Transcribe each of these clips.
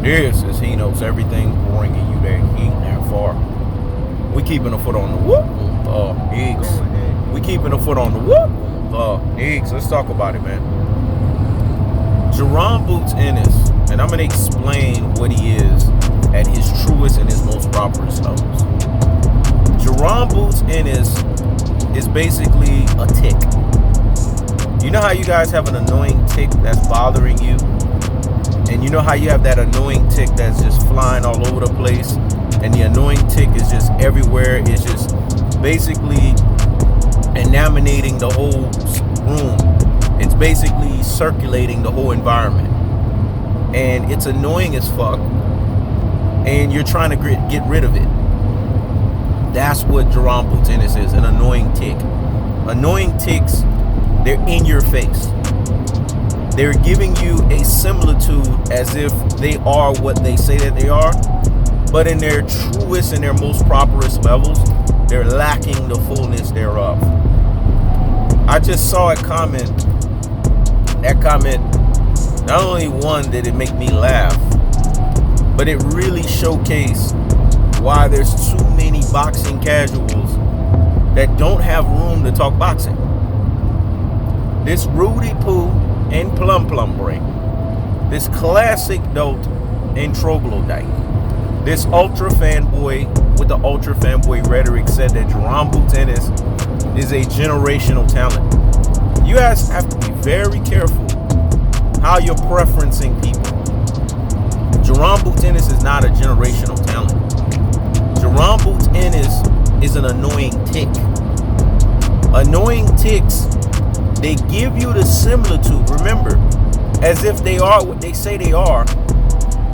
This is He Knows Everything, bringing you that heat that far. We keeping a foot on the whoop, eggs. We keeping a foot on the whoop, eggs. Let's talk about it, man. Jaron Boots Ennis, and I'm going to explain what he is at his truest and his most properest levels. Jaron Boots Ennis is basically a tick. You know how you guys have an annoying tick that's bothering you? And you know how you have that annoying tick that's just flying all over the place? And the annoying tick is just everywhere. It's just basically enaminating the whole room. It's basically circulating the whole environment. And it's annoying as fuck. And you're trying to get rid of it. That's what Jaron Boots Ennis is, an annoying tick. Annoying ticks, they're in your face. They're giving you a similitude as if they are what they say that they are, but in their truest and their most properest levels, they're lacking the fullness thereof. I just saw a comment. That comment, not only one did it make me laugh, but it really showcased why there's too many boxing casuals that don't have room to talk boxing. This Rudy Poo and Plum Break, this classic dolt and troglodyte, this ultra fanboy with the ultra fanboy rhetoric said that Jaron Boots Ennis is a generational talent. You guys have to be very careful how you're preferencing people. Jaron Boots Ennis is not a generational talent. Jaron Boots Ennis is an annoying tick. Annoying ticks, they give you the similitude, remember, as if they are what they say they are,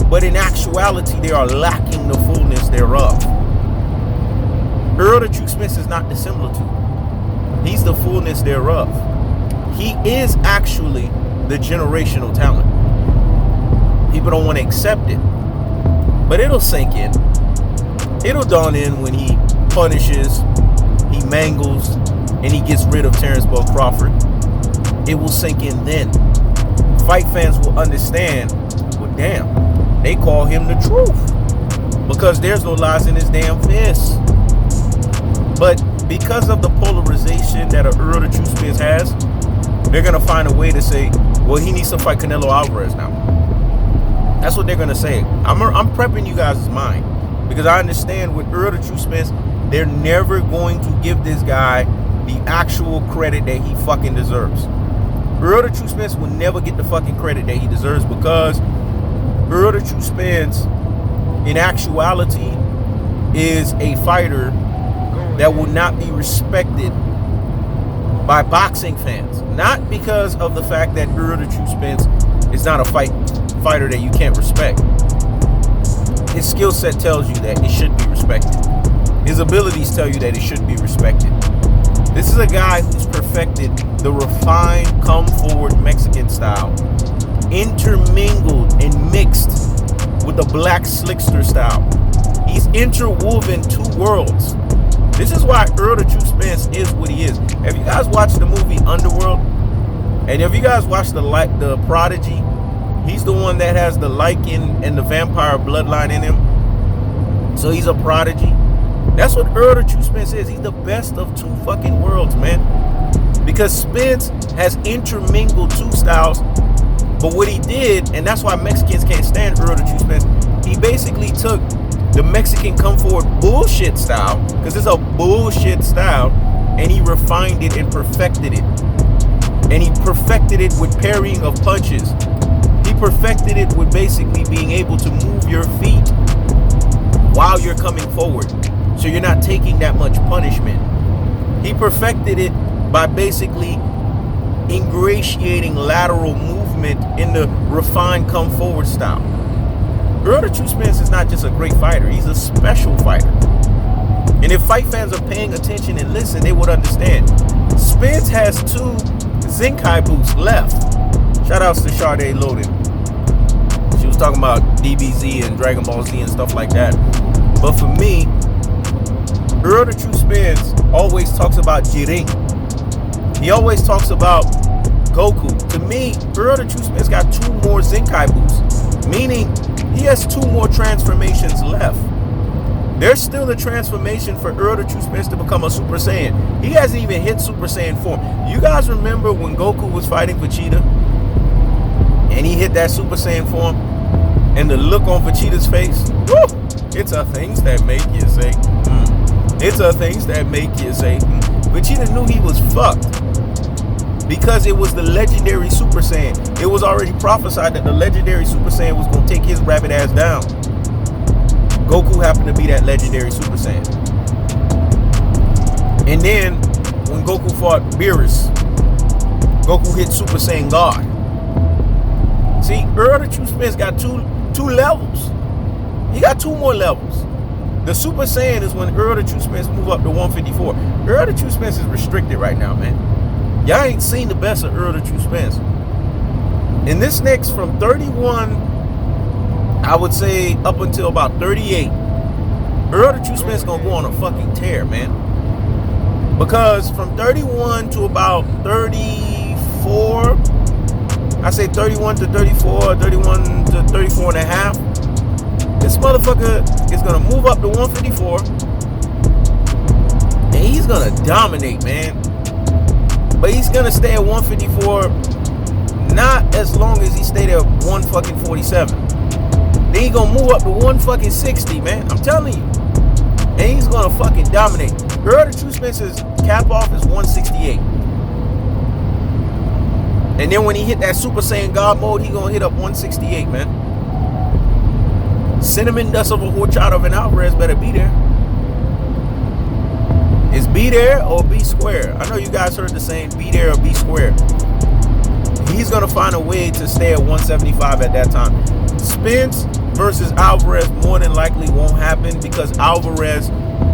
but in actuality, they are lacking the fullness thereof. Errol the True Spence is not the similitude. He's the fullness thereof. He is actually the generational talent. People don't want to accept it, but it'll sink in. It'll dawn in when he punishes, he mangles, and he gets rid of Terence Crawford. It will sink in then. Fight fans will understand, well, damn, they call him the truth because there's no lies in his damn fist. But because of the polarization that Errol the True Spence has, they're going to find a way to say, well, he needs to fight Canelo Alvarez now. That's what they're going to say. I'm prepping you guys' mind because I understand with Errol the True Spence, they're never going to give this guy the actual credit that he fucking deserves. Errol the True Spence will never get the fucking credit that he deserves because Errol the True Spence, in actuality, is a fighter that will not be respected by boxing fans. Not because of the fact that Errol the True Spence is not a fighter that you can't respect. His skill set tells you that it should be respected. His abilities tell you that it should be respected. This is a guy who's perfected the refined, come-forward Mexican style, intermingled and mixed with the black slickster style. He's interwoven two worlds. This is why Errol the True Spence is what he is. Have you guys watched the movie Underworld? And have you guys watched the Prodigy? He's the one that has the lichen and the vampire bloodline in him. So he's a prodigy. That's what Errol the True Spence is. He's the best of two fucking worlds, man. Because Spence has intermingled two styles. But what he did, and that's why Mexicans can't stand Errol the True Spence, he basically took the Mexican come forward bullshit style, because it's a bullshit style, and he refined it and perfected it. And he perfected it with parrying of punches. He perfected it with basically being able to move your feet while you're coming forward, so you're not taking that much punishment. He perfected it by basically ingratiating lateral movement in the refined come forward style. Errol the True Spence is not just a great fighter, he's a special fighter. And if fight fans are paying attention and listen, they would understand. Spence has two Zenkai boots left. Shout outs to Sade Loden. She was talking about DBZ and Dragon Ball Z and stuff like that. But for me, Errol the True Spence always talks about Jiren. He always talks about Goku. To me, Errol the True Spence got two more Zenkai boots, meaning he has 2 more transformations left. There's still a transformation for Errol the True Spence to become a Super Saiyan. He hasn't even hit Super Saiyan form. You guys remember when Goku was fighting Vegeta? And he hit that Super Saiyan form? And the look on Vegeta's face? Woo! It's a things that make you say, It's a things that make you say, Vegeta knew he was fucked. Because it was the legendary Super Saiyan. It was already prophesied that the legendary Super Saiyan was going to take his rabbit ass down. Goku happened to be that legendary Super Saiyan. And then, when Goku fought Beerus, Goku hit Super Saiyan God. See, Errol the True Spence got two levels. He got 2 more levels. The Super Saiyan is when Errol the True Spence move up to 154. Errol the True Spence is restricted right now, man. Y'all ain't seen the best of Errol the True Spence. And this next from 31, I would say up until about 38, Errol the True Spence gonna go on a fucking tear, man. Because from 31 to about 34, I say 31 to 34, 31 to 34 and a half, this motherfucker is gonna move up to 154, and he's gonna dominate, man. But he's gonna stay at 154 not as long as he stayed at 147. Then he gonna move up to 160, man. I'm telling you. And he's gonna fucking dominate. Errol the True Spence's cap off is 168. And then when he hit that Super Saiyan God mode, he gonna hit up 168, man. Cinnamon Dust of a Horchata and Alvarez better be there. Is be there or be square? I know you guys heard the saying, be there or be square. He's going to find a way to stay at 175 at that time. Spence versus Alvarez more than likely won't happen because Alvarez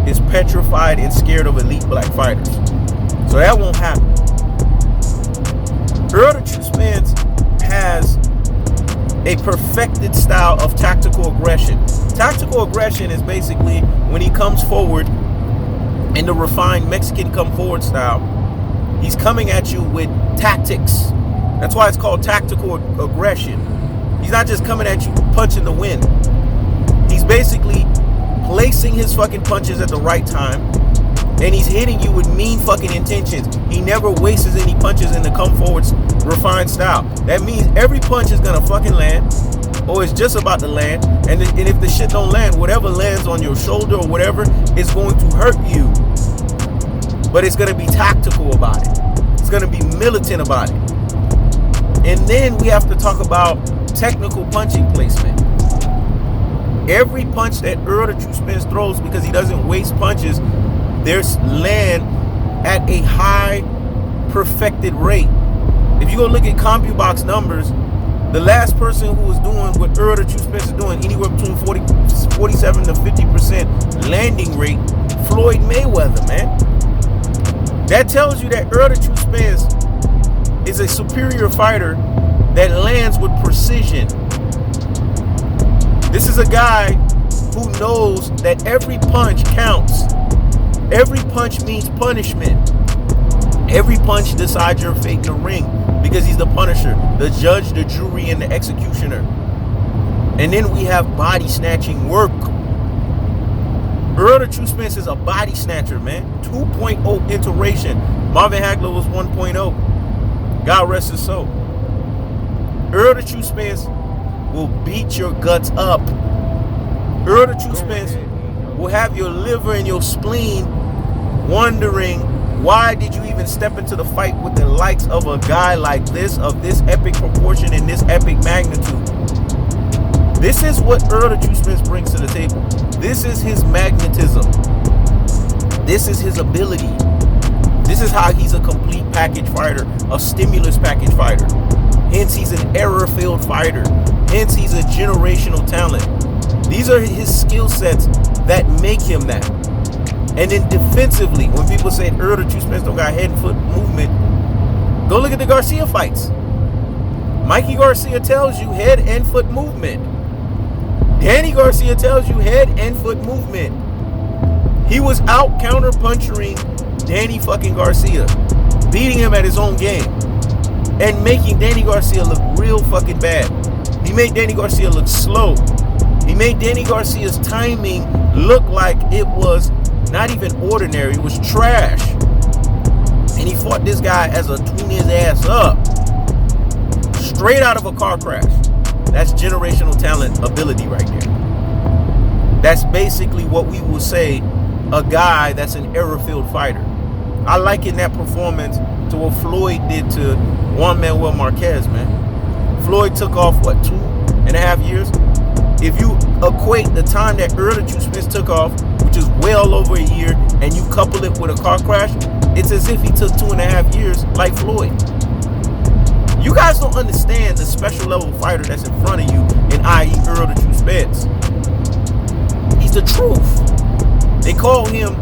is petrified and scared of elite black fighters. So that won't happen. Errol the True Spence has a perfected style of tactical aggression. Tactical aggression is basically when he comes forward in the refined Mexican come forward style, he's coming at you with tactics. That's why it's called tactical aggression. He's not just coming at you punching the wind. He's basically placing his fucking punches at the right time, and he's hitting you with mean fucking intentions. He never wastes any punches in the come forward refined style. That means every punch is gonna fucking land, or it's just about to land, and if the shit don't land, whatever lands on your shoulder or whatever is going to hurt you. But it's gonna be tactical about it. It's gonna be militant about it. And then we have to talk about technical punching placement. Every punch that Errol the True Spence throws, because he doesn't waste punches, there's land at a high perfected rate. If you go look at CompuBox numbers, the last person who was doing what Errol the True Spence is doing, anywhere between 47 to 50% landing rate, Floyd Mayweather, man. That tells you that Errol the True Spence is a superior fighter that lands with precision. This is a guy who knows that every punch counts. Every punch means punishment. Every punch decides your fate in the ring because he's the punisher, the judge, the jury, and the executioner. And then we have body snatching work. Errol the True Spence is a body snatcher, man. 2.0 iteration. Marvin Hagler was 1.0. God rest his soul. Errol the True Spence will beat your guts up. Errol the True Spence will have your liver and your spleen wondering, why did you even step into the fight with the likes of a guy like this, of this epic proportion and this epic magnitude? This is what Errol the True Spence brings to the table. This is his magnetism. This is his ability. This is how he's a complete package fighter, a stimulus package fighter. Hence, he's an error-filled fighter. Hence, he's a generational talent. These are his skill sets that make him that. And then defensively, when people say Errol the True Spence don't got head and foot movement, go look at the Garcia fights. Mikey Garcia tells you head and foot movement. Danny Garcia tells you head and foot movement. He was out counter-punching Danny fucking Garcia, beating him at his own game, and making Danny Garcia look real fucking bad. He made Danny Garcia look slow. made Danny Garcia's timing look like it was not even ordinary, it was trash. And he fought this guy as a tune his ass up. Straight out of a car crash. That's generational talent ability right there. That's basically what we will say a guy that's an error-filled fighter. I liken that performance to what Floyd did to Juan Manuel Marquez, man. Floyd took off, 2.5 years? If you equate the time that Errol Spence took off, which is well over a year, and you couple it with a car crash, it's as if he took 2.5 years like Floyd. You guys don't understand the special level fighter that's in front of you, in i.e. Errol Spence. He's the truth. They call him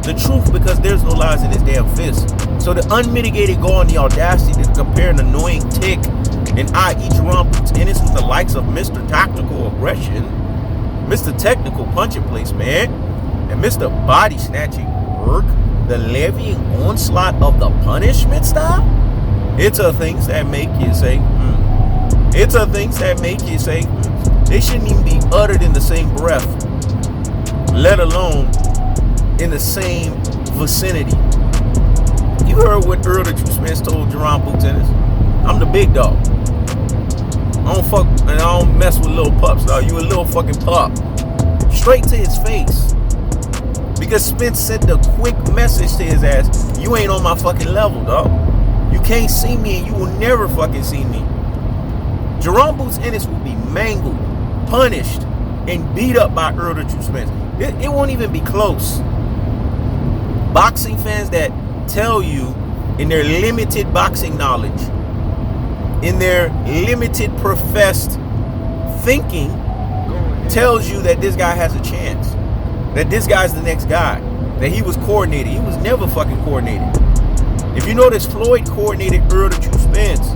the truth because there's no lies in his damn fist. So the unmitigated gall and the audacity to compare an annoying tick and i.e. Jaron Ennis with the likes of Mr. Tactical Aggression, Mr. Technical Punch and Place Man, and Mr. Body Snatching Work, the levying onslaught of the punishment style, it's a things that make you say, It's a things that make you say, They shouldn't even be uttered in the same breath, let alone in the same vicinity. You heard what Errol Spence told Jaron Ennis. I'm the big dog. I don't fuck and I don't mess with little pups, dog. You a little fucking pup. Straight to his face. Because Spence sent a quick message to his ass. You ain't on my fucking level, dog. You can't see me and you will never fucking see me. Jaron Ennis will be mangled, punished, and beat up by Errol Spence. It won't even be close. Boxing fans that tell you in their limited boxing knowledge, in their limited professed thinking, tells you that this guy has a chance, that this guy's the next guy, that he was coordinated. He was never fucking coordinated. If you notice, Floyd coordinated Errol Spence.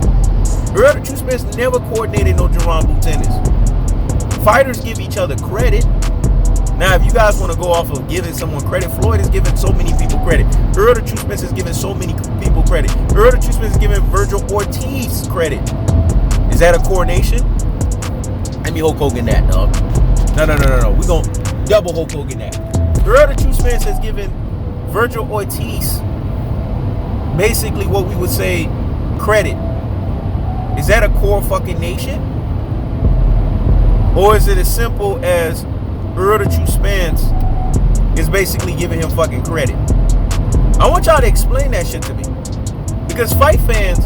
Errol Spence never coordinated no Jaron Ennis. Fighters give each other credit. Now, if you guys want to go off of giving someone credit, Floyd has given so many people credit. Errol Spence has given so many people credit. Errol Spence has given Virgil Ortiz credit. Is that a coordination? Let me Hulk Hogan that, dog. No. We're going to double Hulk Hogan that. Errol Spence has given Virgil Ortiz basically what we would say credit. Is that a core fucking nation? Or is it as simple as Errol Spence is basically giving him fucking credit? I want y'all to explain that shit to me. Because fight fans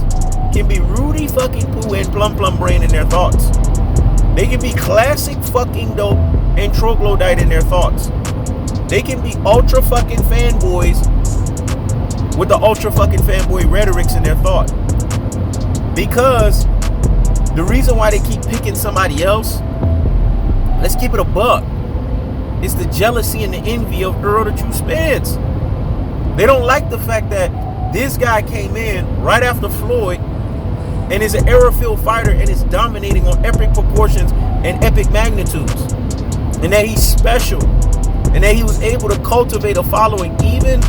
can be Rudy fucking Poo and plum brain in their thoughts. They can be classic fucking dope and troglodyte in their thoughts. They can be ultra fucking fanboys with the ultra fucking fanboy rhetorics in their thought. Because the reason why they keep picking somebody else, let's keep it a buck, it's the jealousy and the envy of Errol Spence. They don't like the fact that this guy came in right after Floyd and is an error-filled fighter and is dominating on epic proportions and epic magnitudes. And that he's special. And that he was able to cultivate a following even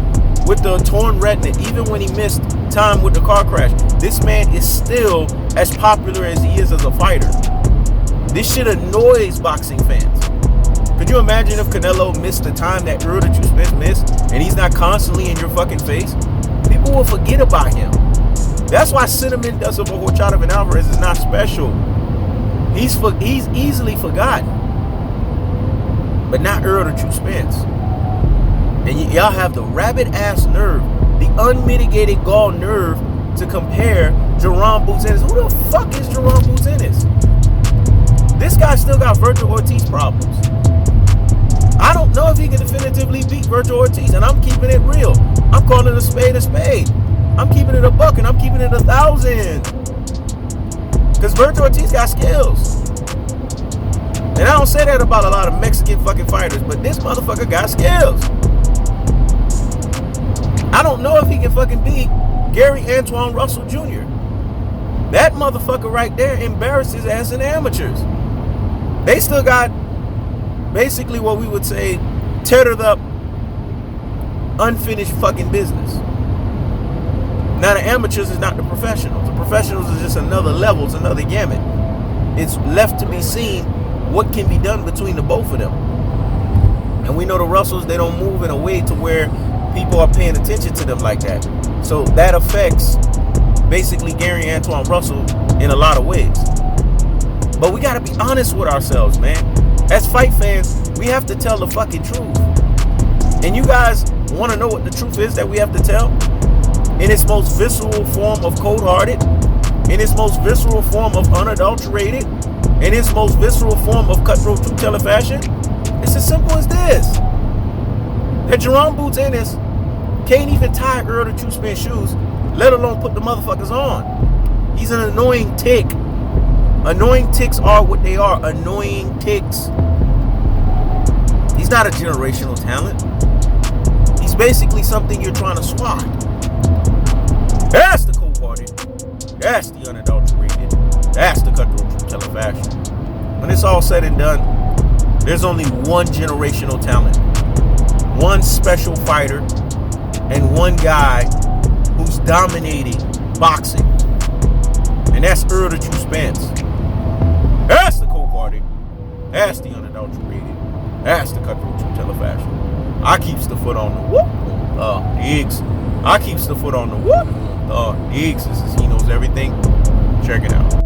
with the torn retina, even when he missed time with the car crash. This man is still as popular as he is as a fighter. This shit annoys boxing fans. Could you imagine if Canelo missed the time that Errol Spence missed and he's not constantly in your fucking face? People will forget about him. That's why Cinnamon Dust of Horchata and Alvarez is not special. He's easily forgotten. But not Errol Spence. And y'all have the rabid ass nerve, the unmitigated gall nerve to compare Jaron Ennis. Who the fuck is Jaron Ennis? This guy still got Virgil Ortiz problems. I don't know if he can definitively beat Virgil Ortiz, and I'm keeping it real. I'm calling a spade a spade. I'm keeping it a buck, and I'm keeping it 1,000. Because Virgil Ortiz got skills. And I don't say that about a lot of Mexican fucking fighters, but this motherfucker got skills. I don't know if he can fucking beat Gary Antoine Russell Jr. That motherfucker right there embarrassed his ass in the amateurs. They still got basically what we would say tethered up, unfinished fucking business. Now the amateurs is not the professionals. The professionals is just another level, it's another gamut. It's left to be seen what can be done between the both of them. And we know the Russells, they don't move in a way to where people are paying attention to them like that. So that affects basically Gary Antoine Russell in a lot of ways. But we got to be honest with ourselves, man. As fight fans, we have to tell the fucking truth. And you guys want to know what the truth is that we have to tell? In its most visceral form of cold-hearted, in its most visceral form of unadulterated, in its most visceral form of cutthroat truth-teller fashion, it's as simple as this. That Jaron Boots Ennis can't even tie Errol the True Spence shoes, let alone put the motherfuckers on. He's an annoying tick. Annoying ticks are what they are. Annoying ticks. He's not a generational talent. He's basically something you're trying to swat. That's the cold-hearted. That's the unadulterated. That's the cutthroat truth-teller fashion. When it's all said and done, there's only one generational talent, one special fighter, and one guy who's dominating boxing. And that's Errol the True Spence. That's the cold-hearted. That's the unadulterated. That's the cutthroat truth-teller fashion. I keeps the foot on the whoop. Diggs. I keeps the foot on the whoop. Diggs, he knows everything. Check it out.